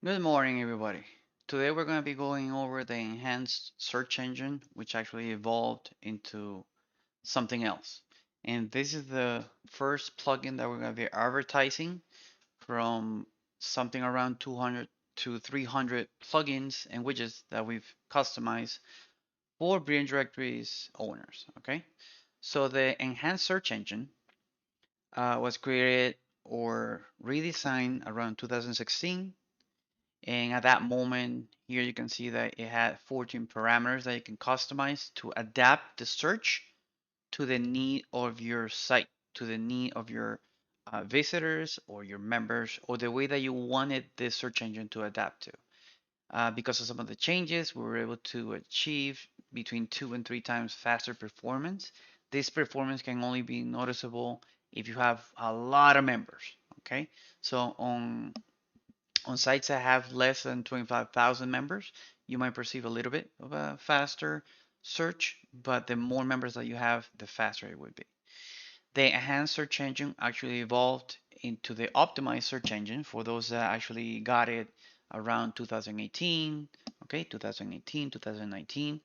Good morning, everybody. Today we're going to be going over the enhanced search engine, which actually evolved into something else. And this is the first plugin that we're going to be advertising from something around 200 to 300 plugins and widgets that we've customized for Brain Directories owners. Okay, so the enhanced search engine was created or redesigned around 2016. And at that moment, here you can see that it had 14 parameters that you can customize to adapt the search to the need of your site, to the need of your visitors or your members, or the way that you wanted the search engine to adapt to. Because of some of the changes, we were able to achieve between 2 and 3 times faster performance. This performance can only be noticeable if you have a lot of members. Okay, so on sites that have less than 25,000 members, you might perceive a little bit of a faster search, but the more members that you have, the faster it would be. The enhanced search engine actually evolved into the optimized search engine for those that actually got it around 2018, okay, 2018, 2019.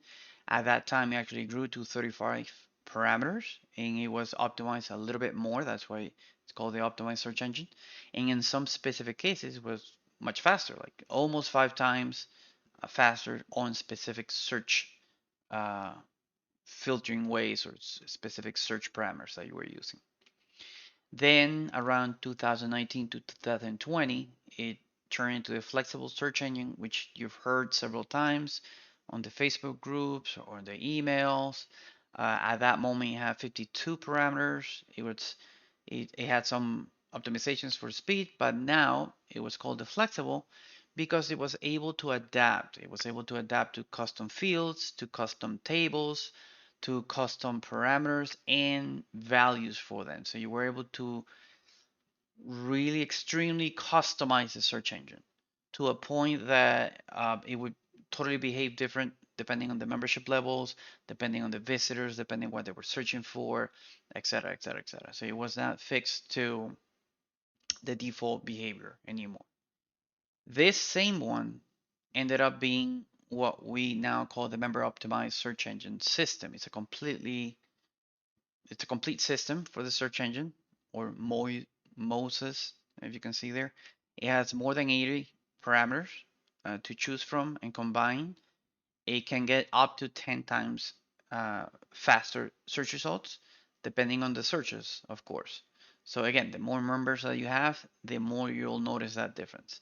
At that time, it actually grew to 35 parameters and it was optimized a little bit more. That's why it's called the optimized search engine. And in some specific cases, it was much faster, like almost 5 times faster on specific search uh, filtering ways or specific search parameters that you were using. Then around 2019 to 2020, it turned into a flexible search engine, which you've heard several times on the Facebook groups or the emails. At that moment, it had 52 parameters. It had some optimizations for speed, but now it was called the flexible because it was able to adapt. It was able to adapt to custom fields, to custom tables, to custom parameters and values for them. So you were able to really extremely customize the search engine to a point that it would totally behave different depending on the membership levels, depending on the visitors, depending on what they were searching for, etc., etc., etc. So it was not fixed to the default behavior anymore. This same one ended up being what we now call the member optimized search engine system. It's a complete system for the search engine or Moses, if you can see there. It has more than 80 parameters to choose from and combine. It can get up to 10 times faster search results depending on the searches, of course. So again, the more members that you have, the more you'll notice that difference.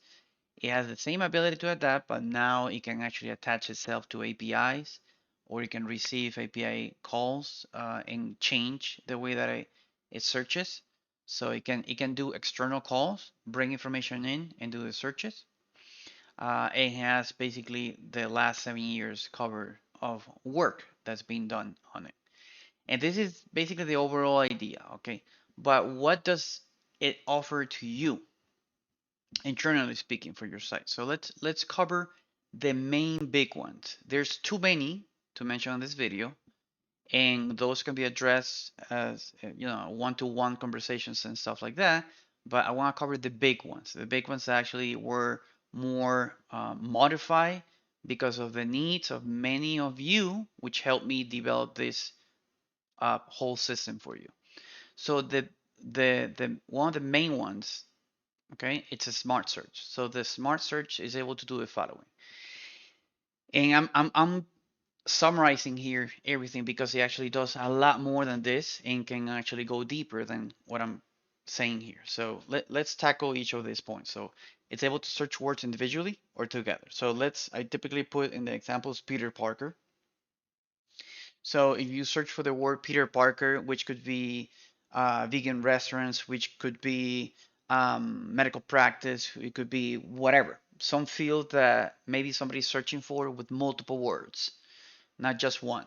It has the same ability to adapt, but now it can actually attach itself to APIs, or it can receive API calls and change the way that it searches. So it can do external calls, bring information in, and do the searches. It has basically the last 7 years cover of work that's been done on it. And this is basically the overall idea, okay? But what does it offer to you? Internally speaking for your site. So let's cover the main big ones. There's too many to mention on this video, and those can be addressed as one-to-one conversations and stuff like that. But I want to cover the big ones. The big ones that actually were more modified because of the needs of many of you, which helped me develop this whole system for you. So the one of the main ones, okay, it's a smart search. So the smart search is able to do the following. And I'm summarizing here everything because it actually does a lot more than this and can actually go deeper than what I'm saying here. So let's tackle each of these points. So it's able to search words individually or together. So I typically put in the examples Peter Parker. So if you search for the word Peter Parker, which could be vegan restaurants, which could be medical practice, it could be whatever, some field that maybe somebody's searching for with multiple words, not just one.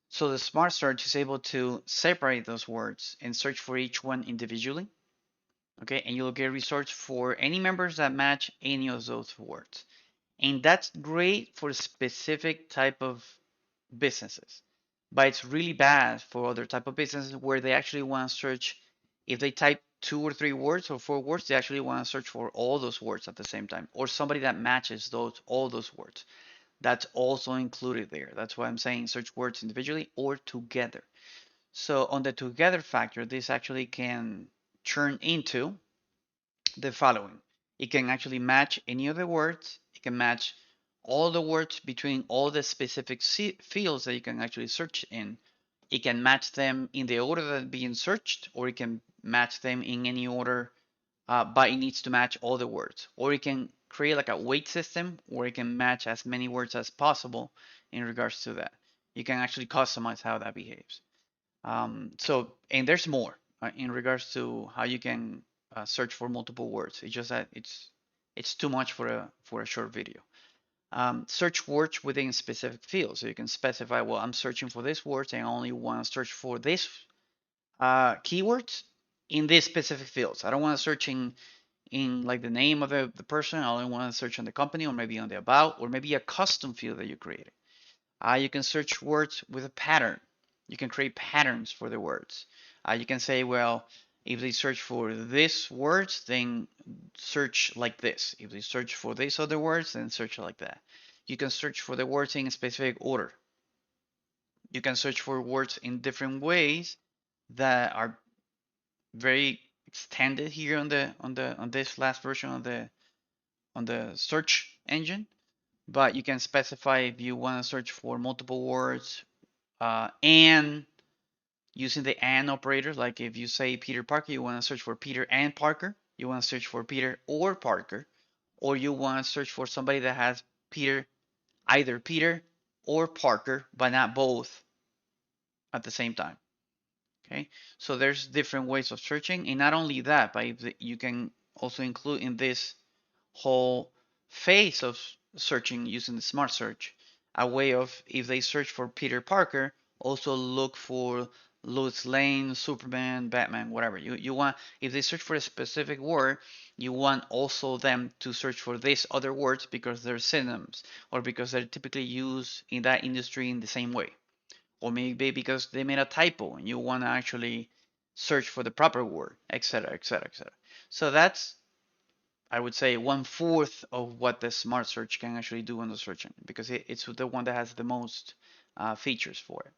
So the smart search is able to separate those words and search for each one individually. Okay, and you'll get results for any members that match any of those words. And that's great for specific type of businesses, but it's really bad for other type of businesses where they actually want to search. If they type 2 or 3 words or 4 words, they actually want to search for all those words at the same time, or somebody that matches those all those words. That's also included there. That's why I'm saying search words individually or together. So on the together factor, this actually can turn into the following. It can actually match any of the words. It can match all the words between all the specific fields that you can actually search in. It can match them in the order that being searched, or it can match them in any order, but it needs to match all the words. Or it can create like a weight system where it can match as many words as possible in regards to that. You can actually customize how that behaves. And there's more in regards to how you can search for multiple words. It's just that it's too much for a short video. Search words within specific fields. So you can specify, well, I'm searching for this word and I only want to search for this keywords in these specific fields. I don't want to search in like the name of the person. I only want to search on the company or maybe on the about or maybe a custom field that you created. You can search words with a pattern. You can create patterns for the words. You can say, well, if they search for this words, then search like this. If they search for these other words, then search like that. You can search for the words in a specific order. You can search for words in different ways that are very extended here on this last version of the on the search engine. But you can specify if you want to search for multiple words and using the and operator, like if you say Peter Parker, you want to search for Peter and Parker, you want to search for Peter or Parker, or you want to search for somebody that has Peter, either Peter or Parker, but not both at the same time. Okay, so there's different ways of searching, and not only that, but you can also include in this whole phase of searching using the smart search a way of, if they search for Peter Parker, also look for Lois Lane, Superman, Batman, whatever. You want, if they search for a specific word, you want also them to search for these other words because they're synonyms or because they're typically used in that industry in the same way, or maybe because they made a typo and you want to actually search for the proper word, etc., etc., etc. So that's, I would say, 1/4 of what the smart search can actually do on the search engine because it's the one that has the most features for it.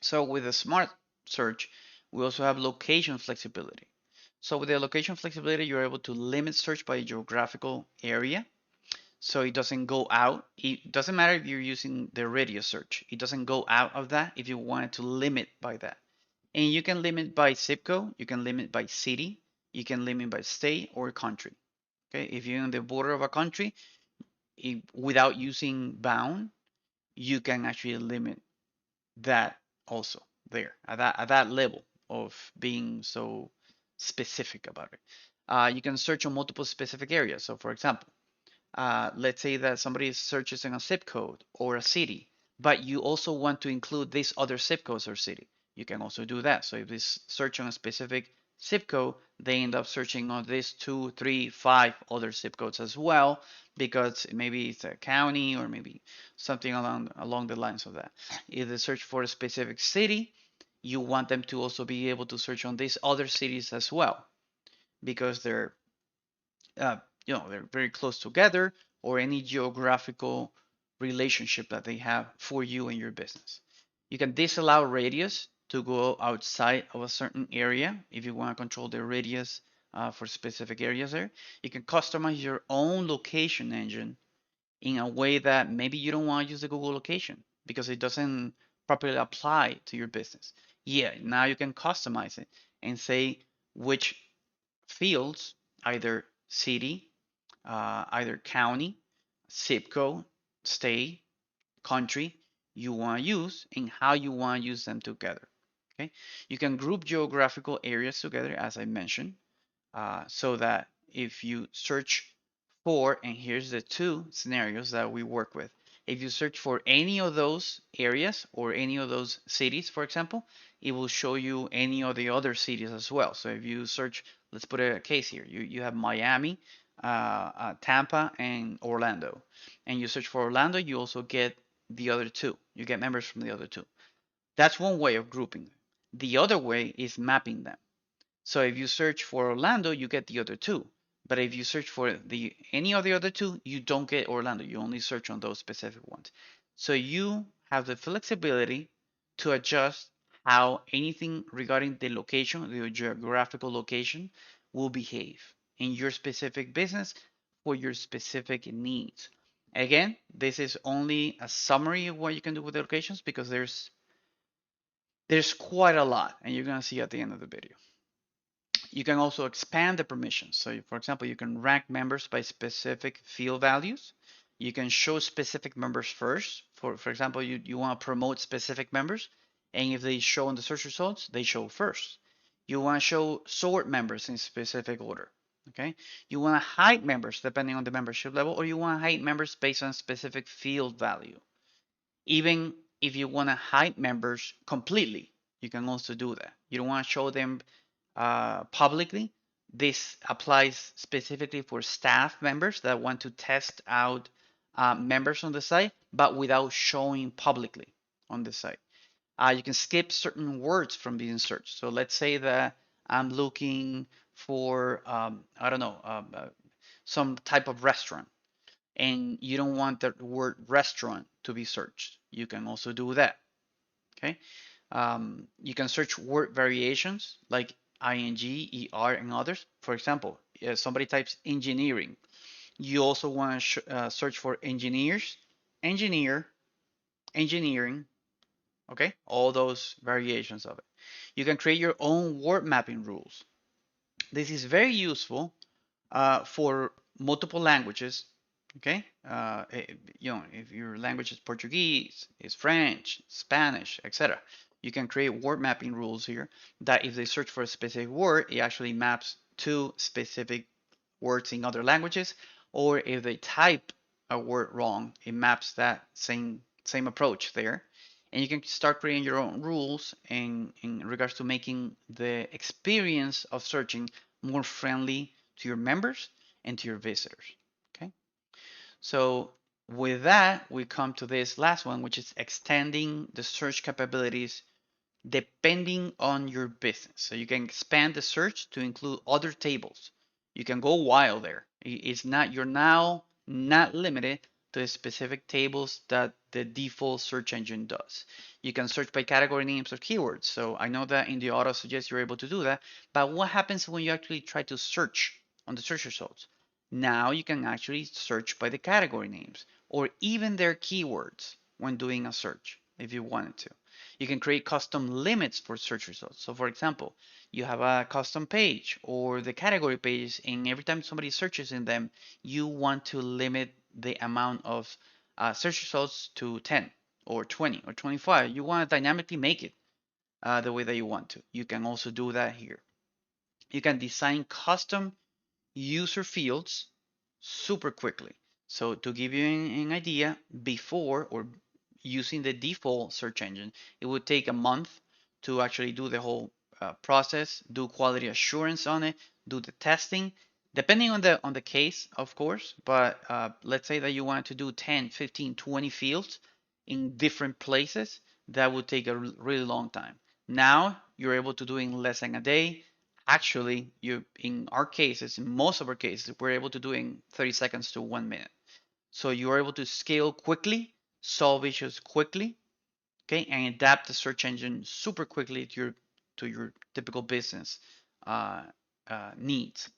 So with the smart search, we also have location flexibility. So with the location flexibility, you're able to limit search by geographical area. So it doesn't go out. It doesn't matter if you're using the radius search. It doesn't go out of that if you wanted to limit by that. And you can limit by zip code, you can limit by city, you can limit by state or country. Okay, if you're in the border of a country, without using bound, you can actually limit that also there at that level of being so specific about it. You can search on multiple specific areas. So, for example, let's say that somebody searches in a zip code or a city, but you also want to include these other zip codes or city. You can also do that. So if they search on a specific zip code, they end up searching on these 2, 3, 5 other zip codes as well, because maybe it's a county or maybe something along the lines of that. If they search for a specific city, you want them to also be able to search on these other cities as well, because uh, they're very close together, or any geographical relationship that they have for you and your business. You can disallow radius to go outside of a certain area if you want to control the radius for specific areas there. You can customize your own location engine in a way that maybe you don't want to use the Google location because it doesn't properly apply to your business. Yeah, now you can customize it and say which fields, either city, either county, zip code, state, country, you want to use and how you want to use them together. Okay, you can group geographical areas together, as I mentioned, so that if you search for, and here's the two scenarios that we work with. If you search for any of those areas or any of those cities, for example, it will show you any of the other cities as well. So if you search, let's put a case here. You have Miami, Tampa, and Orlando. And you search for Orlando, you also get the other two. You get members from the other two. That's one way of grouping them. The other way is mapping them. So if you search for Orlando, you get the other two. But if you search for any of the other two, you don't get Orlando. You only search on those specific ones. So you have the flexibility to adjust how anything regarding the location, the geographical location, will behave in your specific business for your specific needs. Again, this is only a summary of what you can do with the locations because there's quite a lot, and you're gonna see at the end of the video. You can also expand the permissions. So for example, you can rank members by specific field values. You can show specific members first. For example, you want to promote specific members, and if they show in the search results, they show first. You want to show sort members in specific order. Okay. You want to hide members depending on the membership level, or you want to hide members based on specific field value. Even if you want to hide members completely, you can also do that. You don't want to show them publicly. This applies specifically for staff members that want to test out members on the site, but without showing publicly on the site. You can skip certain words from being searched. So let's say that I'm looking for, I don't know, some type of restaurant, and you don't want the word restaurant to be searched. You can also do that. Okay. You can search word variations like ing, er, and others. For example, if somebody types engineering, you also want to search for engineers, engineer, engineering. Okay, all those variations of it. You can create your own word mapping rules. This is very useful for multiple languages. Okay, you know, if your language is Portuguese, is French, Spanish, etc., you can create word mapping rules here that if they search for a specific word, it actually maps to specific words in other languages, or if they type a word wrong, it maps that same approach there. And you can start creating your own rules in regards to making the experience of searching more friendly to your members and to your visitors. Okay. So with that, we come to this last one, which is extending the search capabilities depending on your business. So you can expand the search to include other tables. You can go wild there. It's not, you're now not limited to the specific tables that the default search engine does. You can search by category names or keywords. So I know that in the auto suggest you're able to do that, but what happens when you actually try to search on the search results? Now you can actually search by the category names or even their keywords when doing a search if you wanted to. You can create custom limits for search results. So for example, you have a custom page or the category pages, and every time somebody searches in them, you want to limit the amount of search results to 10 or 20 or 25. You want to dynamically make it the way that you want to. You can also do that here. You can design custom user fields super quickly. So to give you an idea, before or using the default search engine, it would take a month to actually do the whole process, do quality assurance on it, do the testing, depending on the case, of course. But let's say that you wanted to do 10, 15, 20 fields in different places, that would take a really long time. Now you're able to do in less than a day. Actually, you in our cases, in most of our cases, we're able to do in 30 seconds to 1 minute. So you're able to scale quickly, solve issues quickly, okay, and adapt the search engine super quickly to your typical business uh, needs.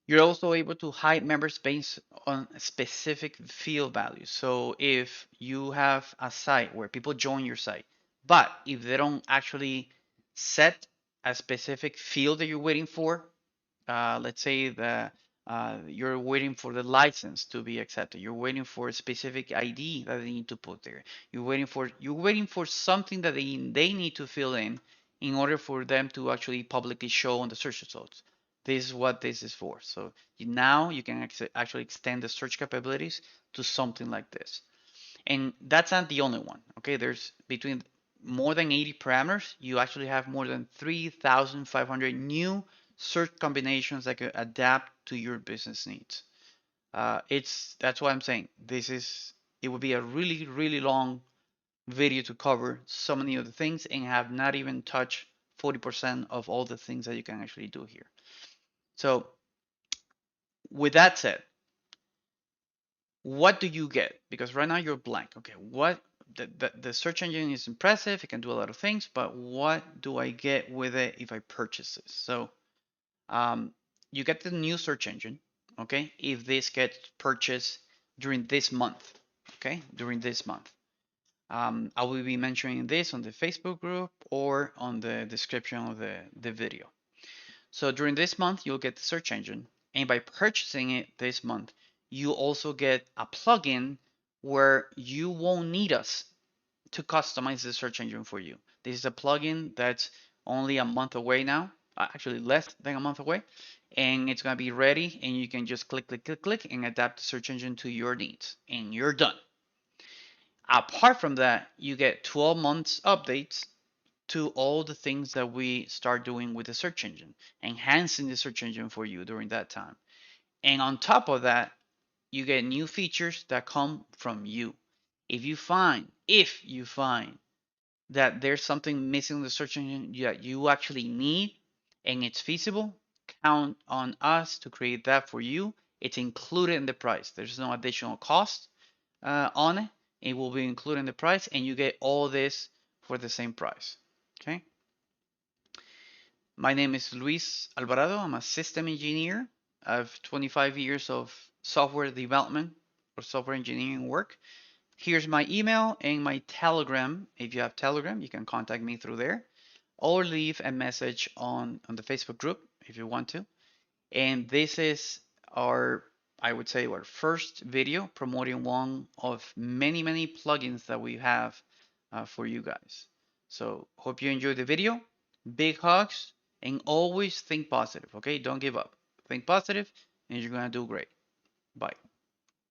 You're also able to hide members based on specific field values. So if you have a site where people join your site, but if they don't actually set a specific field that you're waiting for, let's say that you're waiting for the license to be accepted. You're waiting for a specific ID that they need to put there. You're waiting for something that they need to fill in order for them to actually publicly show on the search results. This is what this is for. So now you can actually extend the search capabilities to something like this. And that's not the only one. Okay, there's between more than 80 parameters. You actually have more than 3,500 new search combinations that could adapt to your business needs. That's why I'm saying it would be a really long video to cover so many of the things and have not even touched 40% of all the things that you can actually do here. So with that said, what do you get? Because right now you're blank. Okay, what the search engine is impressive. It can do a lot of things, but what do I get with it if I purchase this? So um, you get the new search engine. Okay, if this gets purchased during this month. Okay, during this month. I will be mentioning this on the Facebook group or on the description of the video. So during this month, you'll get the search engine. And by purchasing it this month, you also get a plugin where you won't need us to customize the search engine for you. This is a plugin that's only a month away now, actually less than a month away, and it's going to be ready, and you can just click, click, click, click, and adapt the search engine to your needs, and you're done. Apart from that, you get 12 months updates to all the things that we start doing with the search engine, enhancing the search engine for you during that time. And on top of that, you get new features that come from you. If you find that there's something missing in the search engine that you actually need and it's feasible, count on us to create that for you. It's included in the price. There's no additional cost on it. It will be included in the price, and you get all this for the same price. Okay. My name is Luis Alvarado. I'm a system engineer. I have 25 years of software development or software engineering work. Here's my email and my Telegram. If you have Telegram, you can contact me through there or leave a message on the Facebook group if you want to. And this is our, I would say, our first video promoting one of many, many plugins that we have for you guys. So hope you enjoyed the video. Big hugs and always think positive, okay? Don't give up. Think positive and you're gonna do great. Bye.